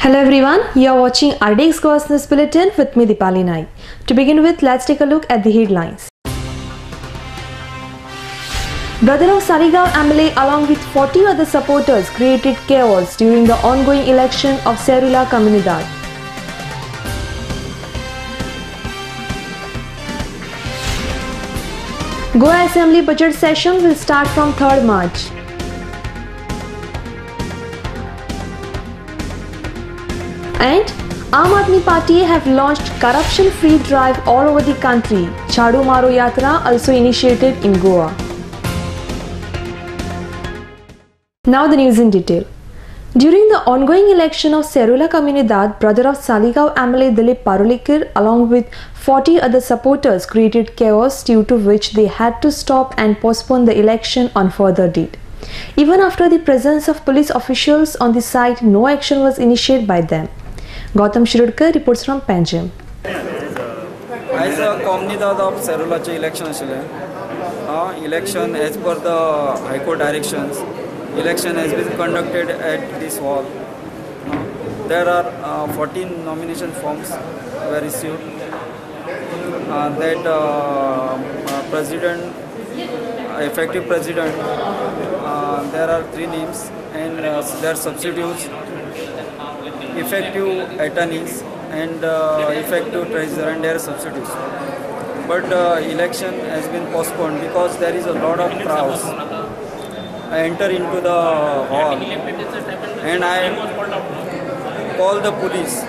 Hello everyone, you are watching RDX Goa News Bulletin with me Dipali Naik. To begin with, let's take a look at the headlines. Brother of Saligaon MLA along with 40 other supporters created chaos during the ongoing election of Serula Comunidad. Goa Assembly budget session will start from 3rd March. And Aam Aadmi Party have launched corruption-free drive all over the country. Chadu Maro Yatra also initiated in Goa. Now the news in detail. During the ongoing election of Serula Comunidad, brother of Saligaon MLA Dilip Parulekar along with 40 other supporters created chaos, due to which they had to stop and postpone the election on further date. Even after the presence of police officials on the site, no action was initiated by them. Gautam Shirudkar reports from Panjim. As a Comunidad of Serula election election as per the High Court directions, election has been conducted at this hall. There are 14 nomination forms were received. President, effective president, there are 3 names and their substitutes, effective attorneys and effective treasurer and their substitutes. But election has been postponed because there is a lot of crowds. I enter into the hall and I call the police,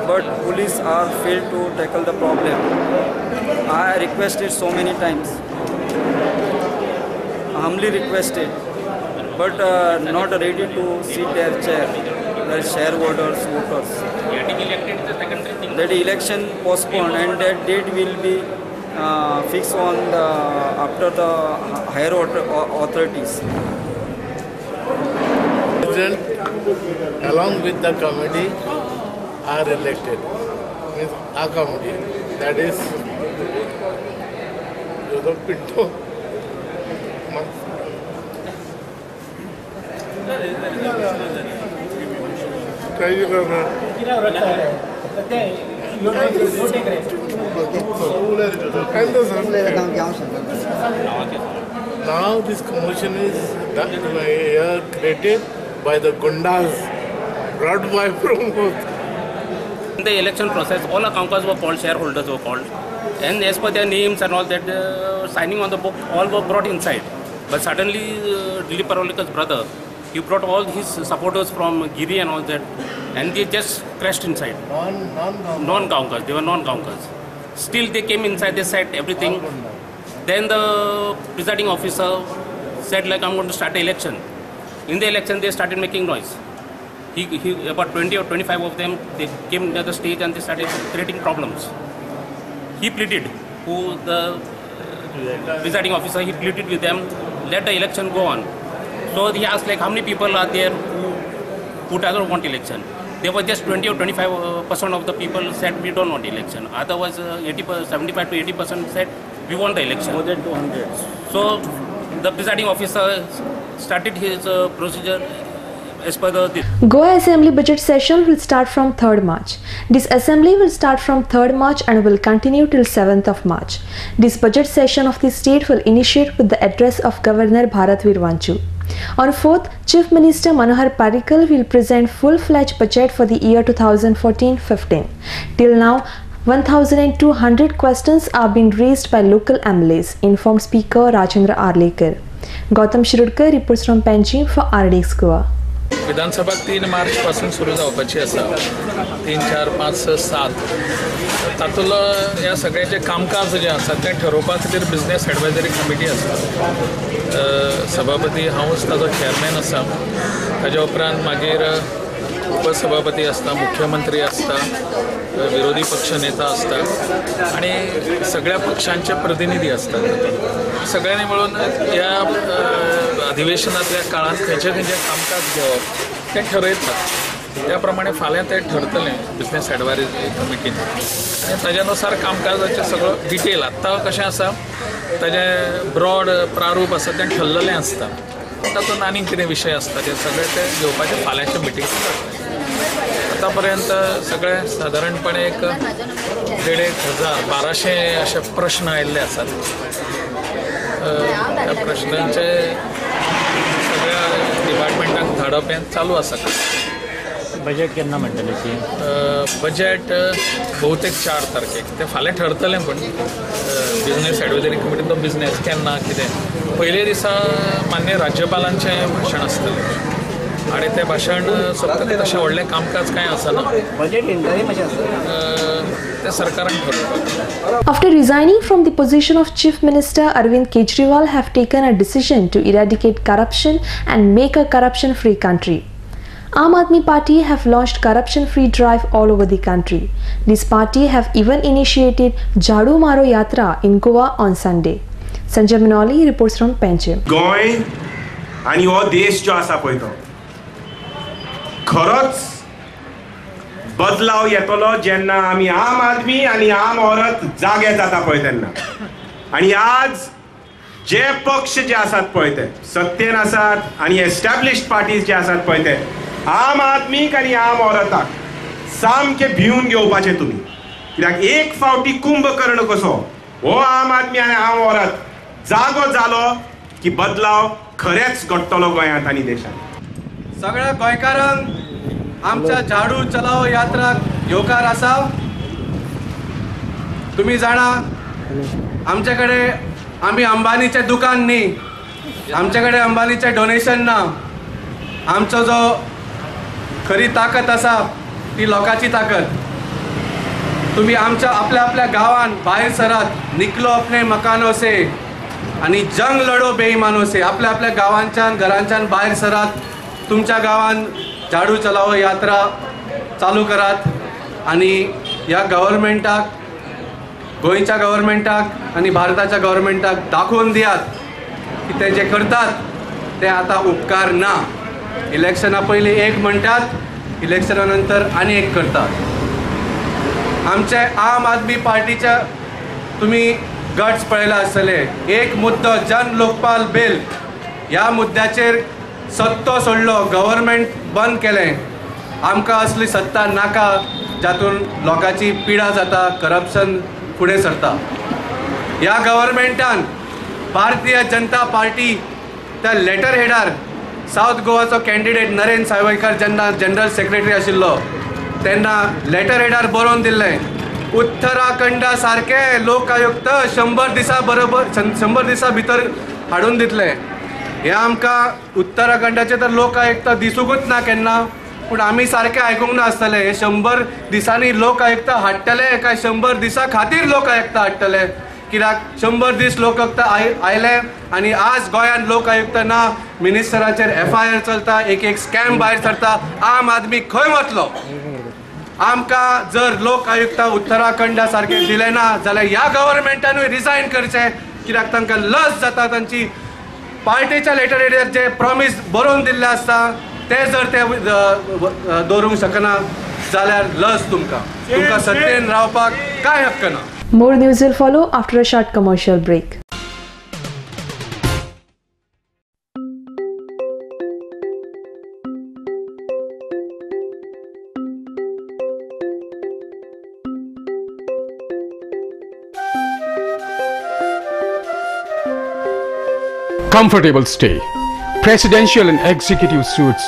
but police are failed to tackle the problem. I requested so many times, humbly requested, but not ready to sit their chair, their shareholders, voters. That election postponed and that date will be fixed on after the higher authorities. President along with the committee are elected. Means a committee, that is Yodo Pinto. Now this commotion is created by the gundas brought by Pramod. In the election process, all accountants were called, shareholders were called, and as per their names and all that, signing on the book, all were brought inside. But suddenly, Dilip Parulekar's brother, he brought all his supporters from Giri and all that, and they just crashed inside. Non-Gaonkars, they were non-Gaonkars. Still they came inside, they said everything. Then the presiding officer said like, I'm going to start the election. In the election they started making noise. About 20 or 25 of them, they came near the stage and they started creating problems. He pleaded, the presiding officer, he pleaded with them, let the election go on. So he asked like, how many people are there who doesn't want election? There were just 20 or 25% of the people said we don't want election. Otherwise 75 to 80% said we want the election. More than 200. So the presiding officer started his procedure as per the... Goa Assembly budget session will start from 3rd March. This assembly will start from 3rd March and will continue till 7th of March. This budget session of the state will initiate with the address of Governor Bharatveer Vanchu. On 4th, Chief Minister Manohar Parrikar will present full-fledged budget for the year 2014-15. Till now, 1,200 questions are being raised by local MLAs, informed Speaker Rajendra Arlekar. Gautam Shirudkar reports from Panjim for RDX Goa. विधानसभा 3 मार्च पासून सुरू जावपाची आसा. 3, 4, 5, 6, 7 तातूंतलो ह्या सगळ्याचे कामकाज जे आसा तें ठरोवपा खातीर बिझनेस एडवायजरी कमिटी आसा. सभापती हांवूच ताजो चेअरमॅन आसा. ताज्या उपरांत मागीर उपसभापती आसता, मुख्यमंत्री आसता, विरोधी पक्ष नेता आसता आणि सगळ्या पक्षांचे प्रतिनिधी असतात. सगळ्यांनी मिळून या अधिवेशनातल्या काळात खंयचें कामकाज घेवप तें ठरयतात. त्याप्रमाणे फाल्यां तें ठरतलें बिझनेस एडवायजरी कमिटीन आनी ताज्यानुसार कामकाजाचें सगळो डिटेल आत्तां कशें आसा ताजें ब्रॉड प्रारूप आसा तें ठरलेलें आसता. तातूंत आनीक कितें विशय आसता ते सगळे ते घेवपाचे फाल्यांच्या मिटिंगेंत जातले. आतापर्यंत सगळे साधारणपणे एक 1,500-1,200 असे प्रश्न आयिल्ले आसात. त्या प्रश्नांचे सगळ्या डिपार्टमेंटांक धाडप हें चालू आसा. बजेट केन्ना म्हणटले ती? बजेट बहुतेक 4 तारखेक ते फाल्यां ठरतलें. पूण बिझनेस एडवायजरी कमिटीचो बिझनेस केन्ना कितें पयले दिसा मान्य राज्यपालांचें भाशण आसतलें आनी तें भाशण सोंपतलें तशें व्हडलें कामकाज कांय आसना. बजेट इंटरीम अशें आसता तें सरकारान ठरवपाक. After resigning from the position of Chief Minister, Arvind Kejriwal have taken a decision to eradicate corruption and make a corruption-free country. Aam Aadmi Party have launched corruption-free drive all over the country. This party have even initiated Jhadu Maro Yatra in Goa on Sunday. Sanjay Manoli reports from Panjim. Goa आणि हो देश जो आसा पळय तो खरोच बदलाव येतलो जेन्ना आमी आम आदमी आणि आम औरत जागे जाता पळय तेन्ना. आणि आज जे पक्ष जे आसात पळय ते सत्तेन आसात आणि एस्टॅब्लिश्ड पार्टीज जे आसात पळय ते आम आदमीक आणि आम औरताक सामके भिवन घेवपाचे तुम्ही. कित्याक एक फावटी कुंभकर्ण कसो हो आम आदमी आणि आम औरत जागो जालो की बदलाव खरेच घडटलो गोंयांत आणि देशांत. सगळ्या गोंयकारांक आमच्या झाडू चलाव यात्राक येवकार आसा. तुम्ही जाणा आमच्याकडे आम्ही अंबानीचे दुकान न्ही, आमच्याकडे अंबानीचे डोनेशन ना. आमचो जो खरी ताकद आसा ती लोकांची ताकद. तुम्ही आमच्या आपल्या आपल्या गावान भायर सरात. निकलो अपने मकानो से आणि जंग लढो बेईमानो से. आपल्या आपल्या गावांच्यान घरांच्यान भायर सरात. तुमच्या गावान झाडू चलाव यात्रा चालू करात आणि ह्या गव्हर्मेंटाक गोंयच्या गव्हर्मेंटाक आणि भारताच्या गव्हर्मेंटाक दाखवून दियात की ते जे करतात ते आता उपकार ना. इलेक्शना पयलीं एक म्हणटात, इलेक्शना नंतर आनी एक करतात. आमचे आम आदमी पार्टीच्या तुम्ही गट्स पळयला आसतले. एक मुद्दो जन लोकपाल बिल ह्या मुद्द्याचेर सत्तो सोडलो, गव्हर्मेंट बंद केलें. आमकां असली सत्ता नाका जातून लोकांची पिडा जाता, करप्शन फुडें सरता. ह्या गव्हर्मेंटान भारतीय जनता पार्टी त्या लेटर हेडार साऊथ गोवाचो कॅन्डिडेट नरेन सावयकर जेन्ना जनरल सेक्रेटरी आशिल्लो तेन्ना लेटर हेडार बरोवन दिल्लें उत्तराखंडा सारके लोक आयुक्त 100 दिसां भितर हाडून दितले. हे आमकां उत्तराखंडाचे तर लोक आयुक्त दिसूंकूच ना केन्ना. पूण आमी सारकें आयकूंक ना आसतलें हे 100 दिसांनी लोक आयुक्त हाडटले काय 100 दिसां खातीर लोक आयुक्त हाडटले. कित्याक 100 दीस लोक आयुक्त आयले आनी आज गोंयांत लोक आयुक्त ना. मिनिस्टराचेर FIR चलता, एक स्कॅम भायर सरता. आम आदमी खंय वतलो? आमकां जर लोक आयुक्त उत्तराखंडा सारके दिले ना जाल्यार ह्या गव्हर्मेंटानूय रिजायन करचें. कित्याक तांकां लज जाता तांची पार्टीच्या लेटर हेडार जे प्रॉमीस बरोवन दिल्ले आसता ते जर ते दवरूंक शकना जाल्यार लज तुमकां सत्तेन रावपाक कांय हक्क ना. More news will follow after a short commercial break. Comfortable stay, presidential and executive suites,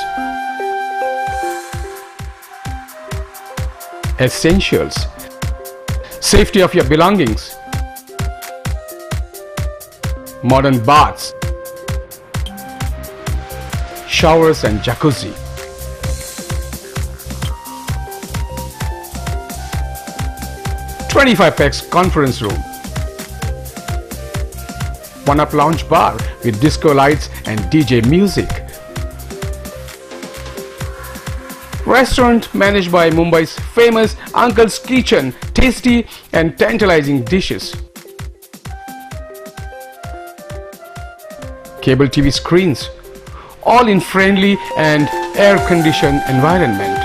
essentials, safety of your belongings, modern baths, showers and jacuzzi, $25 conference room, one-up lounge bar with disco lights and DJ music. Restaurant managed by Mumbai's famous Uncle's Kitchen, tasty and tantalizing dishes. Cable TV screens, all in friendly and air-conditioned environment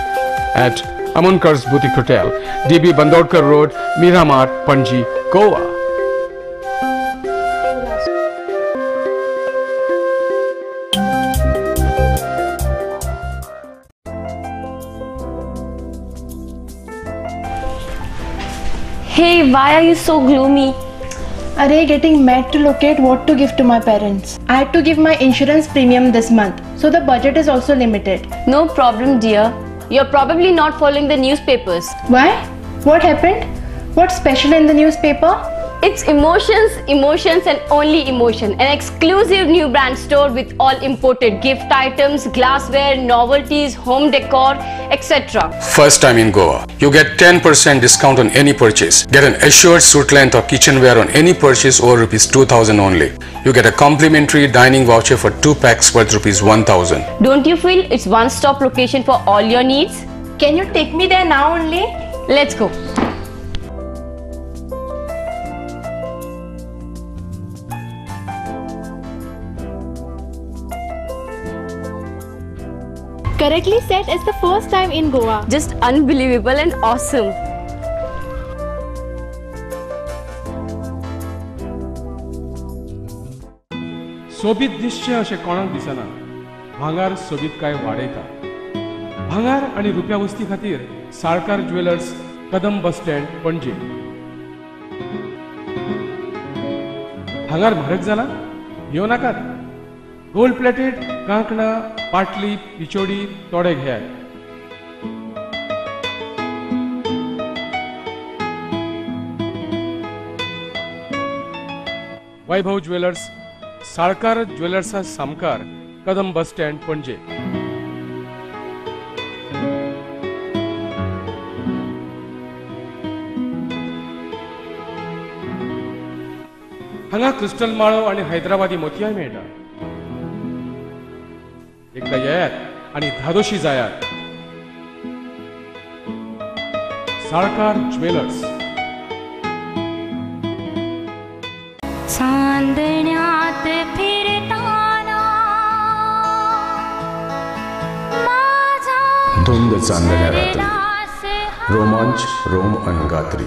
at Amunkar's Boutique Hotel, DB Bandodkar Road, Miramar, Panji, Goa. Hey, why are you so gloomy? Array, getting mad to locate what to give to my parents. I had to give my insurance premium this month, so the budget is also limited. No problem, dear. You're probably not following the newspapers. Why? What happened? What's special in the newspaper? It's emotions, emotions and only emotion. An exclusive new brand store with all imported gift items, glassware, novelties, home decor, etc. First time in Goa, you get 10% discount on any purchase. Get an assured suit length or kitchenware on any purchase over ₹2,000 only. You get a complimentary dining voucher for 2 packs worth ₹1,000. Don't you feel it's one-stop location for all your needs? Can you take me there now only? Let's go. Correctly said, it's the first time in Goa. Just unbelievable and awesome. सोबीत दिसचे अशें कोणाक दिसना. भांगार सोबीत काय वाडयता. भांगार आनी रुप्या वस्ती खातीर साळकार ज्वेलर्स, कदम बस स्टँड, पणजी. भांगार म्हारग जाला? येवं नाकात. गोल्ड प्लेटेड कांकणां, पाटली, पिचोडी तोडे घेयात. वैभव ज्वेलर्स, साळकार ज्वेलर्सा सामकार, कदम बस स्टँड, पणजे. हांगा क्रिस्टल माळो आणि हैदराबादी मोतयाय मेळटा. एकदा येयात आणि धादोशी जायात. साळकार ज्वेलर्स. चांदण्यात फिरताना धुंद चांदण्या रात्री, रोमांच रोम अनगात्री,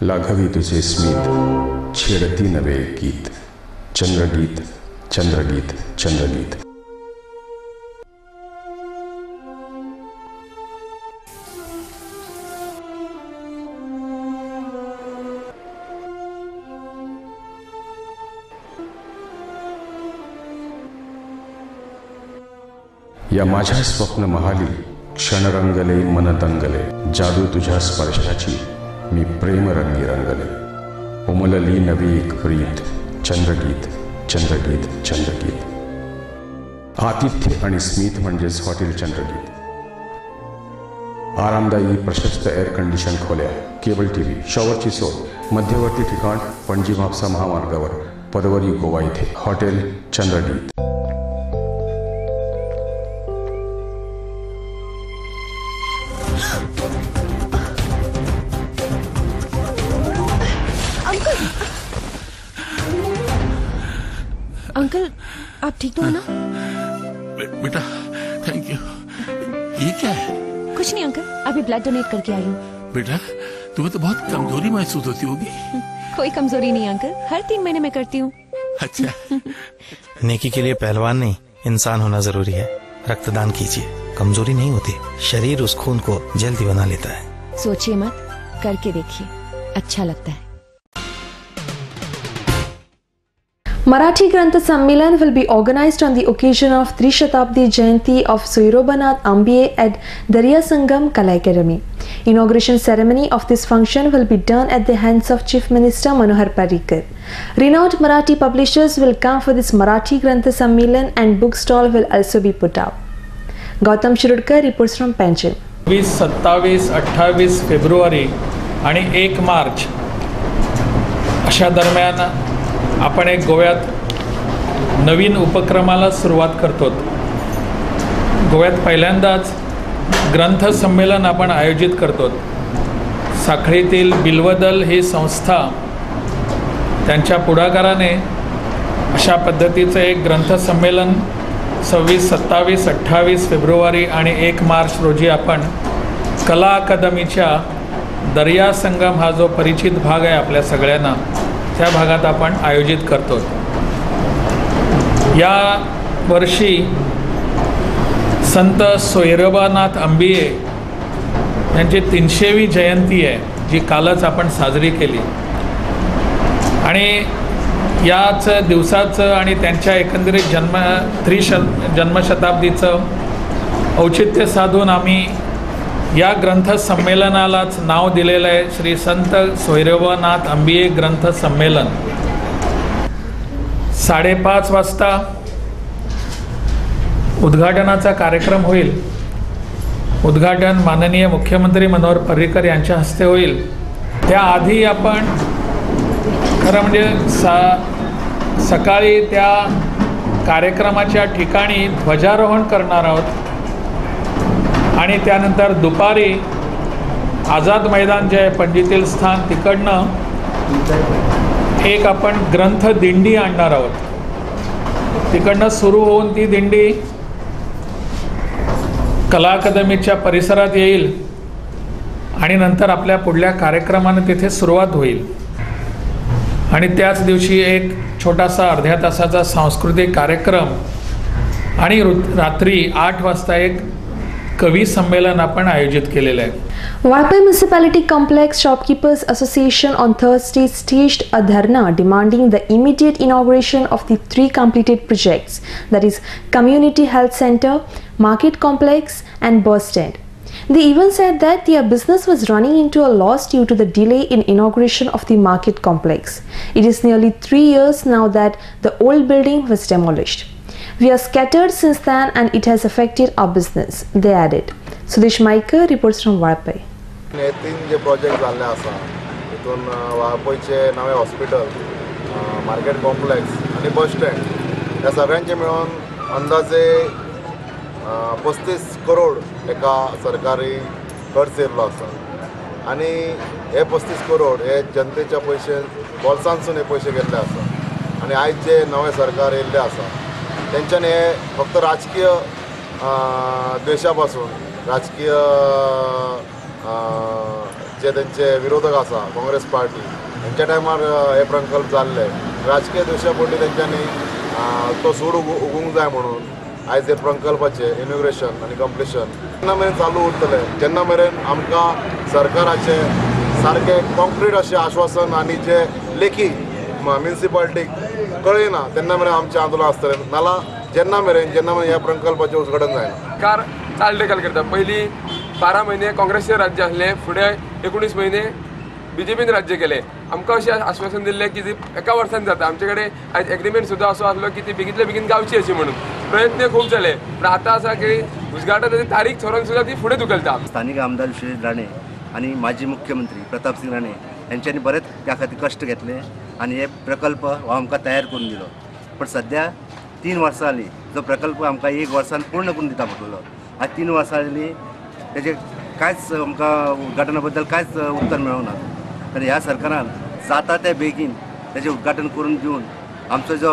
लाघवी तुझे स्मित, छेडती नवे गीत. चंद्रगीत, चंद्रगीत, चंद्रगीत. या माझ्या स्वप्न महाली क्षण रंगले, मन तंगले. जादू तुझ्या स्पर्शाची मी प्रेम रंगी रंगले. उमलली नवी एक प्रीत. चंद्रगीत, चंद्रगीत, चंद्रगीत. आतिथ्य आणि स्मित म्हणजेच हॉटेल चंद्रगीत. आरामदायी प्रशस्त एअर कंडिशन खोल्या, केबल टीव्ही, शॉवरची सोय. मध्यवर्ती ठिकाण पणजी म्हापसा महामार्गावर, पदवरी, गोवा येथे. हॉटेल चंद्रगीत. अंकल, आप ठीक तो हो ना? बेटा थैंक यू. ये क्या है? कुछ नहीं अंकल, अभी ब्लड डोनेट करके आई हूँ. बेटा तुम्हें तो बहुत कमजोरी महसूस होती होगी. कोई कमजोरी नहीं अंकल, हर 3 महीने में करती हूँ. अच्छा. नेकी के लिए पहलवान नहीं, इंसान होना जरूरी है. रक्तदान कीजिए, कमजोरी नहीं होती. शरीर उस खून को जल्दी बना लेता है. सोचिए मत, करके देखिए, अच्छा लगता है. Marathi Grantha Sammelan will be organized on the occasion of Trishatabdi Jayanti of Soirobanath Ambiye at Darya Sangam Kala Academy. Inauguration ceremony of this function will be done at the hands of Chief Minister Manohar Parrikar. Renowned Marathi publishers will come for this Marathi Grantha Sammelan and book stall will also be put up. Gautam Shirudkar reports from Panjim. 27, 27, 28 February आणि 1 मार्च अशा दरम्यान आपण एक गोव्यात नवीन उपक्रमाला सुरुवात करतो. गोव्यात पहिल्यांदाच ग्रंथ संमेलन आपण आयोजित करतो. साखळीतील बिल्वदल ही संस्था त्यांच्या पुढाकाराने अशा पद्धतीचं एक ग्रंथ संमेलन 26, 27, 28 फेब्रुवारी आणि 1 मार्च रोजी आपण कला अकादमीच्या दर्या संगम हा जो परिचित भाग आहे आपल्या सगळ्यांना, त्या भागात आपण आयोजित करतो. या वर्षी संत सोयरोबानाथ अंबिये यांची 300वी जयंती आहे. जी कालच आपण साजरी केली आणि याच दिवसाचं आणि त्यांच्या एकंदरीत जन्मशताब्दीचं औचित्य साधून आम्ही या ग्रंथ संमेलनालाच नाव दिलेलं आहे श्री संत सोयरेवनाथ अंबिये ग्रंथ संमेलन. 5:30 वाजता उद्घाटनाचा कार्यक्रम होईल. उद्घाटन माननीय मुख्यमंत्री मनोहर पर्रीकर यांच्या हस्ते होईल. त्याआधी आपण खरं म्हणजे सकाळी त्या कार्यक्रमाच्या ठिकाणी ध्वजारोहण करणार आहोत आणि त्यानंतर दुपारी आझाद मैदान जे आहे पणजीतील स्थान तिकडनं एक आपण ग्रंथ दिंडी आणणार आहोत. तिकडनं सुरू होऊन ती दिंडी कला अकादमीच्या परिसरात येईल आणि नंतर आपल्या पुढल्या कार्यक्रमाने तिथे सुरुवात होईल आणि त्याच दिवशी एक छोटासा अर्ध्या तासाचा सांस्कृतिक कार्यक्रम आणि रात्री 8 वाजता एक कवी संमेलन आपण आयोजित केलेलं आहे. Vaipai Municipality Complex Shopkeepers Association on Thursday staged a dharna demanding the immediate inauguration of the 3 completed projects, that is Community Health Center, Market Complex and bus stand. They even said that their business was running into a loss due to the delay in inauguration of the Market Complex. It is nearly 3 years now that the old building was demolished. We are scattered since then and it has affected our business, they added. Sudesh Maikar reports from Vaipai. हे 3 जे project जाल्ले आसा तितून वाळपयचे नवे hospital, market complex आणि bus stand ह्या सगळ्यांचे मिळून अंदाजे 35 करोड एका सरकारी खर्च येयल्लो आसा आणि हे 35 करोड हे जनतेच्या पयशे बोल्सांतसून हे पयशे गेल्ले आसा आणि आयज जे नवे सरकार येयल्ले आसा तेंच्यानी हे फक्त राजकीय द्वेशा पासून राजकीय जे तेंचे विरोधक आसा काँग्रेस पार्टी हेंच्या टायमार हे प्रकल्प जाल्ले राजकीय द्वेशा पोटी तेंच्यांनी तो सूड उगूंक जाय म्हणून आयज हे प्रकल्पाचे इनॉग्रेशन आनी कंप्लिशन जेन्ना मेरेन चालू उरतले जेन्ना मेरेन आमकां सरकाराचे सारके कॉन्क्रीट अशें आश्वासन आनी जे लेखी म्युनिसिपालिटीक कळयना तेन्ना मेरेन आमचें आंदोलन आसतलें नाला जेन्ना मेरेन ह्या प्रकल्पाचें उद्घाटन जायना. सरकार चालढकल करता. पयलीं 12 म्हयने काँग्रेसचें राज्य आसलें, फुडें 19 म्हयने BJPन राज्य केलें. आमकां अशें आश्वासन दिल्लें की ती एका वर्सान जाता. आमचे कडेन आयज एग्रीमेंट सुद्दां असो आसलो की ती बेगींतल्या बेगीन गावची अशी म्हणून प्रयत्न खूब जाले. पण आतां आसा की उद्घाटनाची तारीख थारोवन सुद्दां ती फुडें धुकलता. स्थानीक आमदार विश्वेश राणे आणि माजी मुख्यमंत्री प्रताप सिंग राणे यांच्यानी बरेच त्या खातीर कश्ट घेतले आणि हे प्रकल्प हो आमकां तयार करून दिलो. पण सध्या 3 वर्सां जालीं जो प्रकल्प आमकां 1 वर्सान पूर्ण करून दिता पडटलो. आज 3 वर्सां जालीं तेजे कांयच आमकां उद्घाटना बद्दल कांयच उत्तर मेळोना. तर ह्या सरकारान जाता ते बेगीन तेजें उद्घाटन करून दिवन आमचो जो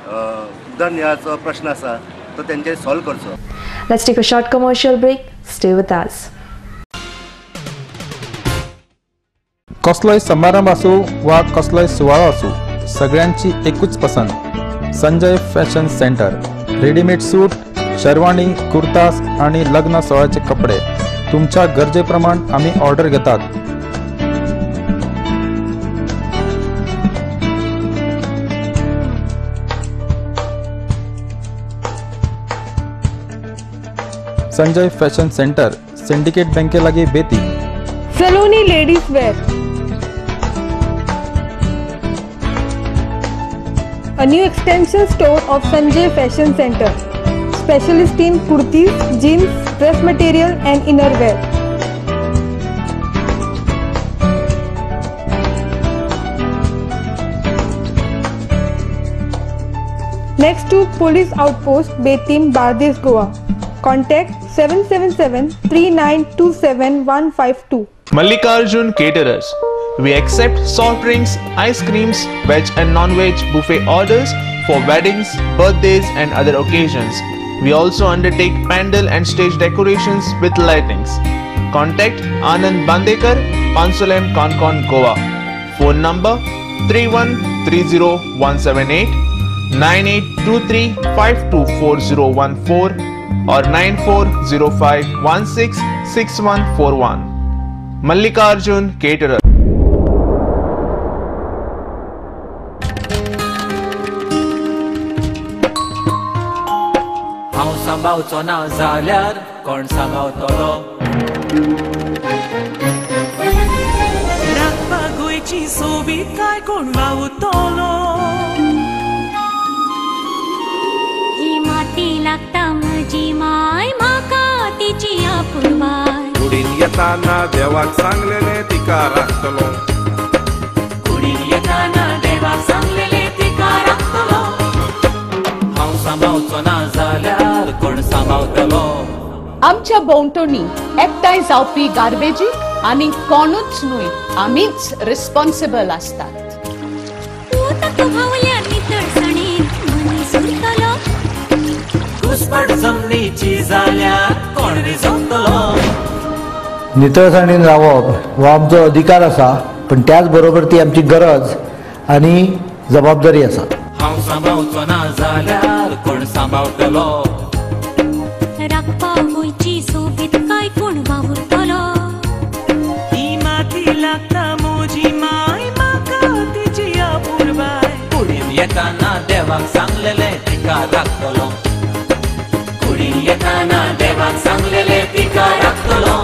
उदरनिर्वाहाचो प्रश्न आसा तो तेंचे सॉल्व करचो. Let's take a short commercial break. Stay with us. कसलोय समारंभ आसूं वा कसलोय सुवाळो आसूं सगळ्यांची एकूच पसंत Sanjay fashion centre. Readymade suit, sherwani, kurtas आणि लग्न सोहळ्याचे कपडे तुमच्या गरजेप्रमाण आम्ही ऑर्डर घेतात. संजय फॅशन सेंटर, सिंडिकेट बँके लागी बेती. Saloni ladies wear, a new extension store of Sanjay Fashion Center, specialist in kurtis, jeans, dress material and innerwear. Next to Police Outpost, Betim, Bardes, Goa. Contact 777-3927-152. Mallikarjun Caterers. We accept soft drinks, ice creams, veg and non-veg buffet orders for weddings, birthdays and other occasions. We also undertake pandal and stage decorations with lightings. Contact Anand Bandekar, Pansolem, Concon, Goa. Phone number 3130-178, 9823-524014 or 9405166141. Mallikarjun, caterer. हांव सांबाळचो ना जाल्यार कोण सांबाळतलो राखपाक गोंयची सोबीत काय कोण वावुरतलो ही माती लागता म्हजी माय म्हाका तिची आपुरबाय कुडीन येताना देवाक सांगलेले तिका राखतलो कुडीन येताना देवाक सांगलेले तिका राखतलो हांव सांबाळचो ना जाल्यार कोण सांबाळतलो आमच्या भोंवतणी एकठांय जावपी गार्बेजीक आनी कोणूच न्हय आमीच रिस्पॉन्सिबल आसतात ताका भावल्या नितळसाणेन मनीस उरतलो घुसपट जमनीची जाल्यार कोण रिजवतलो नितळसाणीन रावप हो आमचो अधिकार आसा पण त्याच बरोबर ती आमची गरज आनी जबाबदारी आसा हांव सांबाळचो ना जाल्यार कोण सांबाळतलो राखपाक गोंयची सोबीत काय कोण वावुरतलो ही माती लागता म्हजी माय म्हाका तिची आपुरबाय कुडीन येताना देवाक सांगलेले तिका राखतलो कुडीन येताना देवाक सांगलेले तिका राखतलो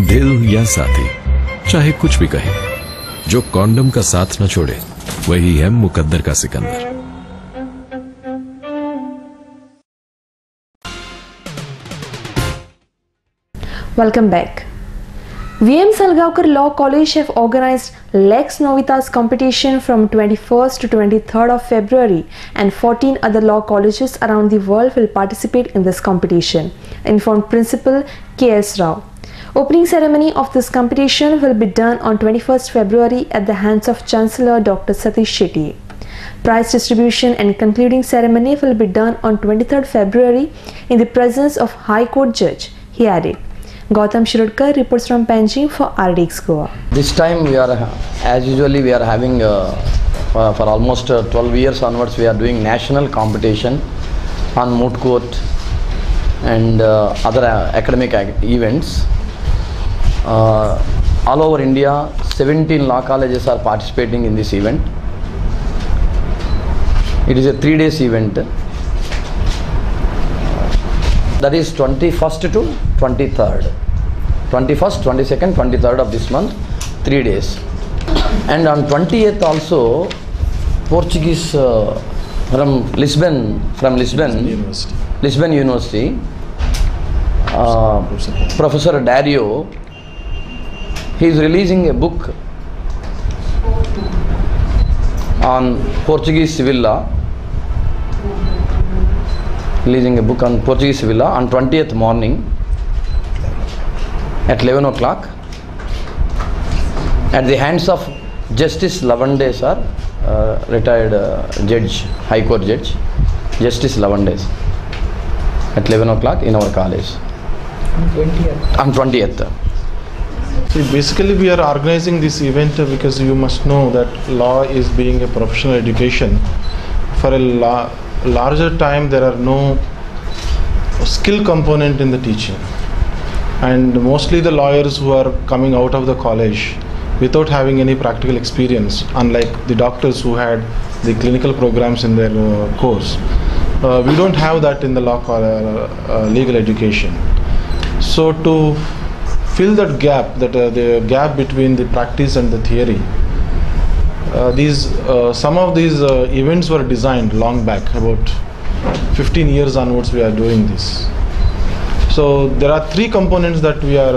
दिल या साथी चाहे कुछ भी कहे, जो कॉन्डम का साथ न छोड़े वही है मुकद्दर का Sikandar. Welcome back. VM Salgaonkar Law College have organized Lex Novitas competition from 21st to 23rd of February, and 14 other law colleges around the world will participate in this competition, informed Principal K.S. Rao. Opening ceremony of this competition will be done on 21st February at the hands of Chancellor Dr. Satish Shetty. Prize distribution and concluding ceremony will be done on 23rd February in the presence of High Court Judge, he added. Gautam Shirudkar reports from Panjim for RDX Goa. This time we are, as usually we are having for almost 12 years onwards, we are doing national competition on moot court and other academic events. All over India, 17 law colleges are participating in this event. It is a 3-day event. That is 21st to 23rd. 21st, 22nd, 23rd of this month, 3 days. And on 20th also, Portuguese from Lisbon University, Professor Dario, he is releasing a book on Portuguese civil law. Releasing a book on Portuguese civil law on 20th morning at 11 o'clock at the hands of Justice Lavande sir, retired judge, High Court Judge, Justice Lavande at 11 o'clock in our college. On 20th. See, basically we are organizing this event because you must know that law is being a professional education. For a larger time there are no skill component in the teaching, and mostly the lawyers who are coming out of the college without having any practical experience, unlike the doctors who had the clinical programs in their course. We don't have that in the legal education. So to fill that gap, the gap between the practice and the theory, some of these events were designed long back, about 15 years onwards we are doing this. So there are three components that we are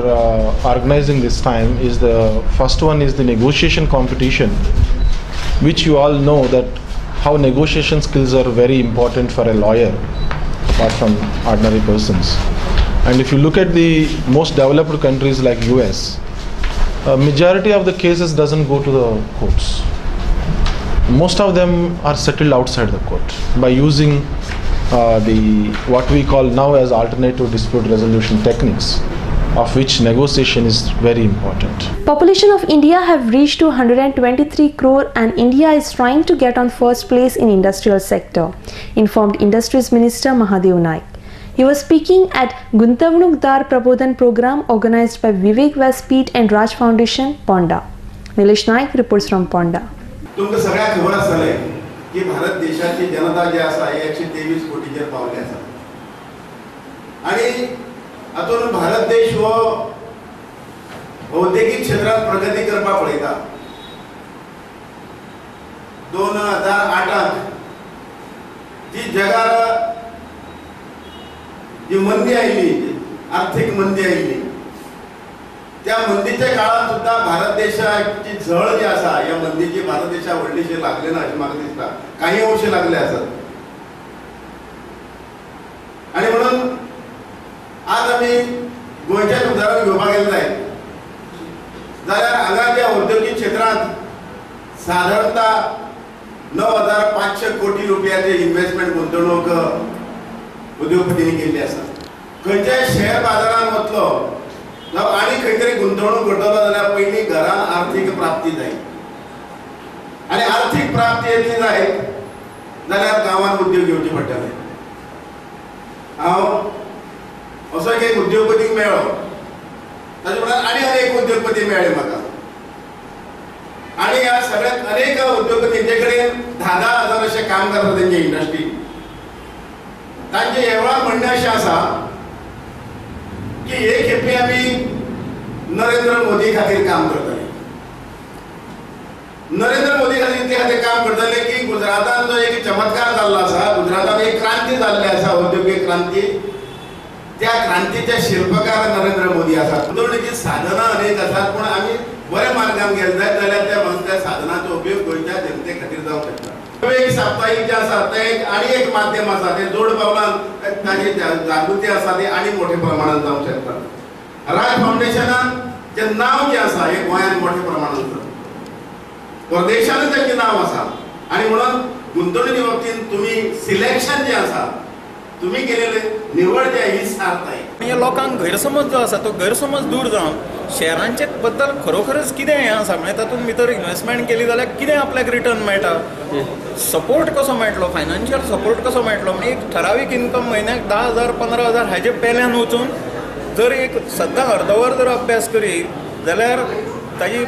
organizing this time. The first one is the negotiation competition, which you all know that how negotiation skills are very important for a lawyer apart from ordinary persons. And if you look at the most developed countries like US, a majority of the cases doesn't go to the courts. Most of them are settled outside the court by using what we call now as alternative dispute resolution techniques, of which negotiation is very important. Population of India have reached to 123 crore and India is trying to get on first place in industrial sector, informed Industries Minister Mahadev Naik. He was speaking at Guntavnukdar Prabodhan program organized by Vivek Vyaspeeth and Raj Foundation, Ponda. Nilesh Naik reports from Ponda. तुमकां सगळ्यांक खबर आसतले की भारत देशाची जनता जी आसा 123 कोटीचेर पावली आसा आणि हातून भारत देश हो औद्योगिक क्षेत्रात प्रगती करपाक पळयता. 2008 जी जगार जी मंदी आयली, आर्थिक मंदी आयली, त्या मंदीच्या काळात सुद्धा भारत देशाची झळ जी आसा या मंदीची भारत देशाक व्हडलीशी लागले ना अशें म्हाका दिसता. काही अंश लागले आसात आणि म्हणून आज आमी गोंयचें उदाहरण घेवपाक गेले जाल्यार हांगा ज्या औद्योगिक क्षेत्रांत साधारणता 9,500 कोटी रुपयाचे इन्व्हेस्टमेंट गुंतवणूक उद्योगपतींनी केल्ली आसा. खंयच्याय शेअर बाजारांत वतलो आणि खंय तरी गुंतवणूक करतलो जाल्यार पयलीं घरान आर्थीक प्राप्ती जाय आणि आर्थीक प्राप्ती येतली जाय जाल्यार गांवांत उद्योग घेवचे पडटले. हांव असो एक उद्योगपतीक मेळ्ळो, ताचे म्हळ्यार आनी अनेक उद्योगपती मेळ्ळे म्हाका आणि ह्या सगळ्यात अनेक उद्योगपतींचे कडेन 10,000 अशे काम करता तेंचे इंडस्ट्री. तांचे एवढा म्हणणें अशें आसा की एक खेपे आमी नरेंद्र मोदी खातीर काम करतले. नरेंद्र मोदी खातीर काम करतले की गुजरातान जो एक चमत्कार जाल्लो आसा, गुजरातान एक क्रांती जाल्ली आसा, औद्योगिक क्रांती, त्या क्रांतीचे शिल्पकार नरेंद्र मोदी आसात. गुंतवणुकीची साधनां अनेक आसात, पूण आमी बऱ्या मार्गान गेले जायत जाल्यार त्या साधनांचो उपयोग गोंयच्या जनते खातीर जावंक शकता. एक साप्ताहिक जे आसा ते आणि एक माध्यम आसा ते जोड पावलां ताची जागृती आसा ती आणि मोठ्या प्रमाणात जावंक शकता. राज फाउंडेशनान जे नांव जे आसा हे गोंयांत मोठ्या प्रमाणात आसा, परदेशांत ताचें नांव आसा आणि म्हणून गुंतवणुकी बाबतींत तुमी सिलेक्शन जे आसा तुमी केलेले निवड जे ही सार्थ आहे. म्हणजे लोकांक गैरसमज जो आसा तो गैरसमज दूर जावन शेअरांचे बद्दल खरोखरच कितें हें आसा, म्हणजे तातूंत भितर इन्व्हेस्टमेंट केली जाल्यार कितें आपल्याक रिटर्न मेळटा, सपोर्ट कसो मेळटलो, फायनान्शियल सपोर्ट कसो मेळटलो. म्हणजे एक ठरावीक इन्कम म्हयन्याक 10,000 15,000 हाजे पेल्यान वचून जर एक सद्दां अर्दवर जर अभ्यास करीत जाल्यार ताजी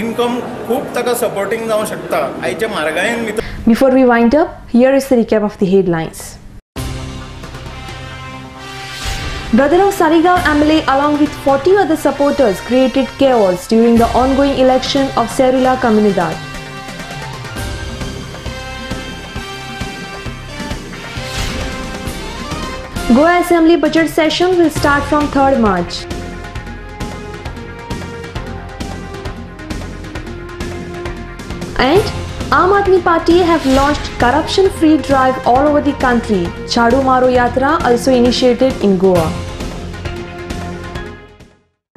इन्कम खूब ताका सपोर्टींग जावंक शकता आयच्या म्हारगायेन भितर. Before we wind up, here is the recap of the headlines. Brother of Sarigao MLA along with 40 other supporters created chaos during the ongoing election of Serula Comunidad. Goa Assembly budget session will start from 3rd March. And Aam Aadmi Party have launched corruption-free drive all over the country. Chadu Maro Yatra also initiated in Goa.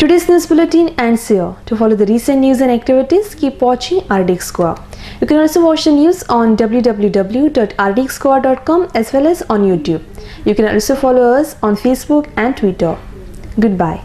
Today's news bulletin ends here. To follow the recent news and activities, keep watching RDX Goa. You can also watch the news on www.rdxgoa.com as well as on YouTube. You can also follow us on Facebook and Twitter. Goodbye.